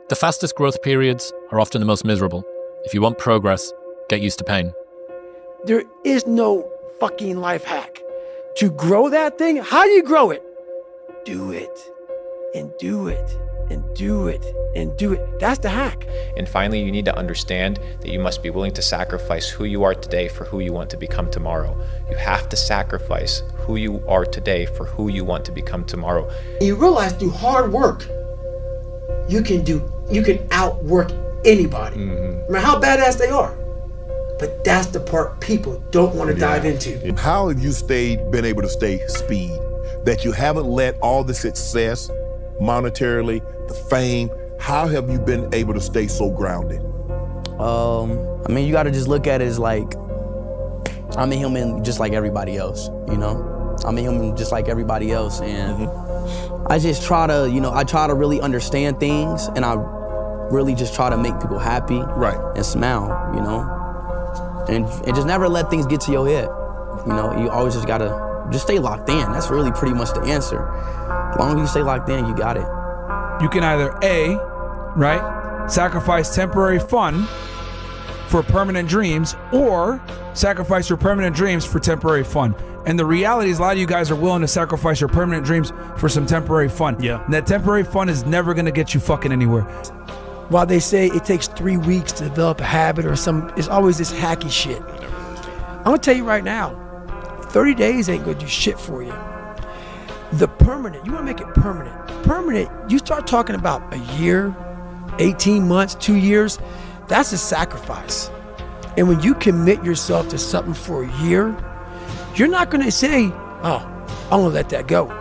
The fastest growth periods are often the most miserable. If you want progress, get used to pain. There is no fucking life hack. To grow that thing, how do you grow it? Do it, and do it, and do it, and do it. That's the hack. And finally, you need to understand that you must be willing to sacrifice who you are today for who you want to become tomorrow. You have to sacrifice who you are today for who you want to become tomorrow. You realize through hard work, you can outwork anybody, no matter how badass they are. But that's the part people don't want to dive into. How have you been able to stay speed? That you haven't let all the success, monetarily, the fame, how have you been able to stay so grounded? I mean, you got to just look at it as like, I'm a human just like everybody else, you know? I'm a human just like everybody else, and I just try to, I try to really understand things, and I really just try to make people happy and smile, and just never let things get to your head. You always just gotta just stay locked in. That's really pretty much the answer. As long as you stay locked in, you got it. You can either sacrifice temporary fun for permanent dreams, or sacrifice your permanent dreams for temporary fun. And the reality is a lot of you guys are willing to sacrifice your permanent dreams for some temporary fun. Yeah. And that temporary fun is never gonna get you fucking anywhere. While they say it takes 3 weeks to develop a habit or it's always this hacky shit. I'm gonna tell you right now, 30 days ain't gonna do shit for you. The permanent, you wanna make it permanent. Permanent, you start talking about a year, 18 months, 2 years, that's a sacrifice. And when you commit yourself to something for a year, you're not gonna say, oh, I'm gonna let that go.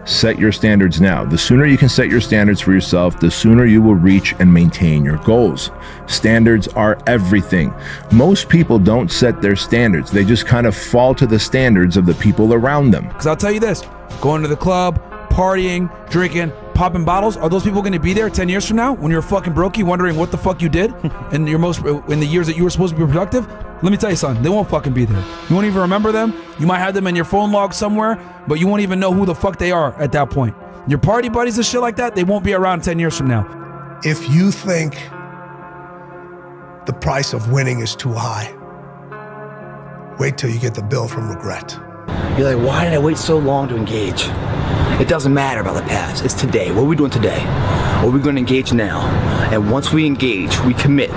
Set your standards now. The sooner you can set your standards for yourself, the sooner you will reach and maintain your goals. Standards are everything. Most people don't set their standards. They just kind of fall to the standards of the people around them. Because I'll tell you this, going to the club, partying, drinking, popping bottles, are those people going to be there 10 years from now when you're fucking brokey wondering what the fuck you did in the years that you were supposed to be productive? Let me tell you something, they won't fucking be there. You won't even remember them. You might have them in your phone log somewhere, but you won't even know who the fuck they are at that point. Your party buddies and shit like that, they won't be around 10 years from now. If you think the price of winning is too high, wait till you get the bill from regret. You're like, why did I wait so long to engage? It doesn't matter about the past, it's today. What are we doing today? What are we gonna engage now? And once we engage, we commit.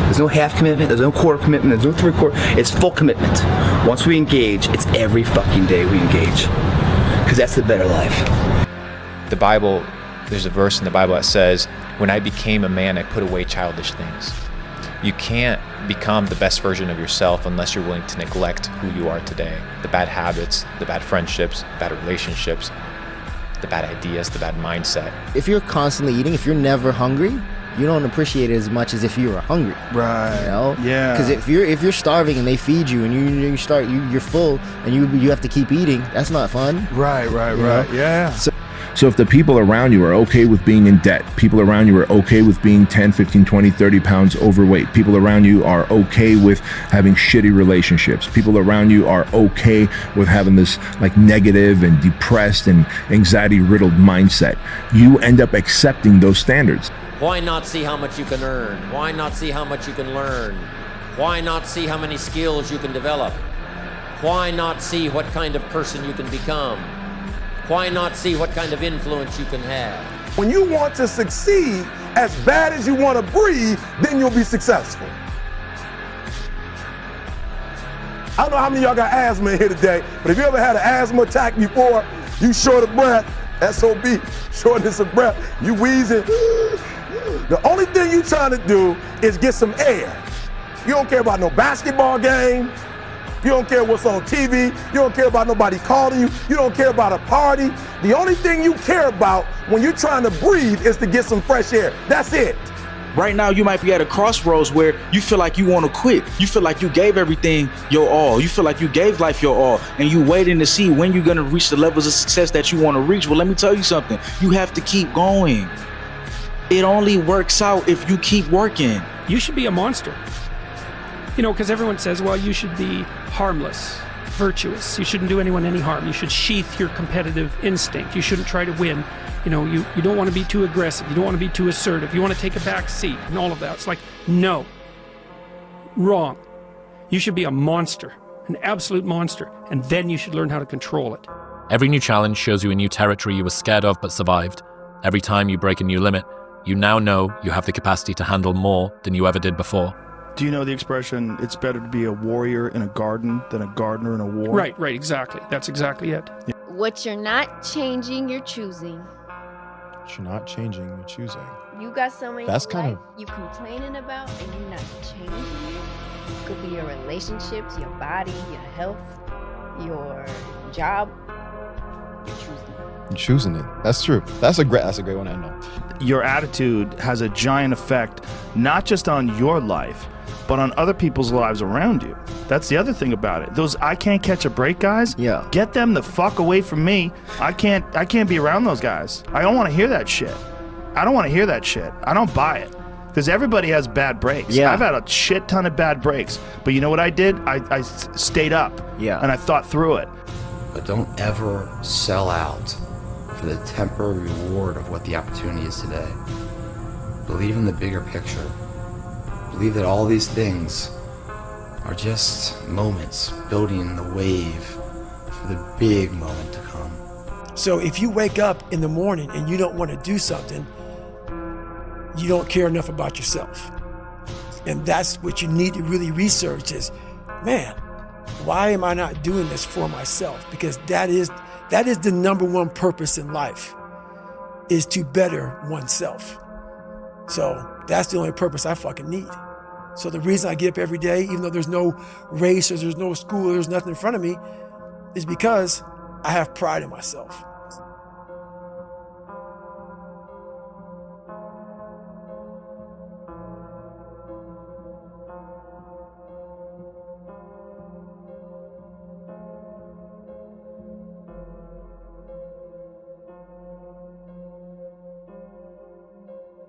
There's no half commitment, there's no quarter commitment, there's no three-quarter, it's full commitment. Once we engage, it's every fucking day we engage. Because that's the better life. The Bible, there's a verse in the Bible that says, when I became a man, I put away childish things. You can't become the best version of yourself unless you're willing to neglect who you are today. The bad habits, the bad friendships, the bad relationships, the bad ideas, the bad mindset. If you're constantly eating, if you're never hungry, you don't appreciate it as much as if you were hungry. Right. You know? Yeah. Because if you're starving and they feed you and you're full and you have to keep eating, that's not fun. Right. Yeah. So if the people around you are okay with being in debt, people around you are okay with being 10, 15, 20, 30 pounds overweight, people around you are okay with having shitty relationships, people around you are okay with having this like negative and depressed and anxiety riddled mindset, you end up accepting those standards. Why not see how much you can earn? Why not see how much you can learn? Why not see how many skills you can develop? Why not see what kind of person you can become? Why not see what kind of influence you can have? When you want to succeed as bad as you want to breathe, then you'll be successful. I don't know how many of y'all got asthma in here today, but if you ever had an asthma attack before, you short of breath, SOB, shortness of breath, you wheezing. The only thing you trying to do is get some air. You don't care about no basketball game. You don't care what's on TV. You don't care about nobody calling you. You don't care about a party. The only thing you care about when you're trying to breathe is to get some fresh air. That's it. Right now, you might be at a crossroads where you feel like you want to quit. You feel like you gave everything your all. You feel like you gave life your all. And you waiting to see when you're going to reach the levels of success that you want to reach. Well, let me tell you something. You have to keep going. It only works out if you keep working. You should be a monster. Because everyone says, well, you should be harmless. virtuous. You shouldn't do anyone any harm. You should sheath your competitive instinct. You shouldn't try to win. You know, you don't want to be too aggressive. You don't want to be too assertive. You want to take a back seat and all of that. It's like, no. Wrong. You should be a monster, an absolute monster, and then you should learn how to control it. Every new challenge shows you a new territory you were scared of but survived. Every time you break a new limit, you now know you have the capacity to handle more than you ever did before. Do you know the expression, it's better to be a warrior in a garden than a gardener in a war? Right, exactly. That's exactly it. What you're not changing, you're choosing. What you're not changing, you're choosing. You got something That's in kind life you complaining about and you're not changing it. It could be your relationships, your body, your health, your job. You're choosing it. You're choosing it. That's true. That's a great one to end on. Your attitude has a giant effect, not just on your life, but on other people's lives around you. That's the other thing about it. Those I can't catch a break guys, get them the fuck away from me. I can't be around those guys. I don't want to hear that shit. I don't want to hear that shit. I don't buy it. Because everybody has bad breaks. Yeah. I've had a shit ton of bad breaks. But you know what I did? I stayed up. Yeah. And I thought through it. But don't ever sell out for the temporary reward of what the opportunity is today. Believe in the bigger picture. Believe that all these things are just moments building the wave for the big moment to come. So if you wake up in the morning and you don't want to do something, you don't care enough about yourself. And that's what you need to really research is, man, why am I not doing this for myself? Because that is the number one purpose in life, is to better oneself. So that's the only purpose I fucking need. So the reason I get up every day, even though there's no race or there's no school, or there's nothing in front of me, is because I have pride in myself.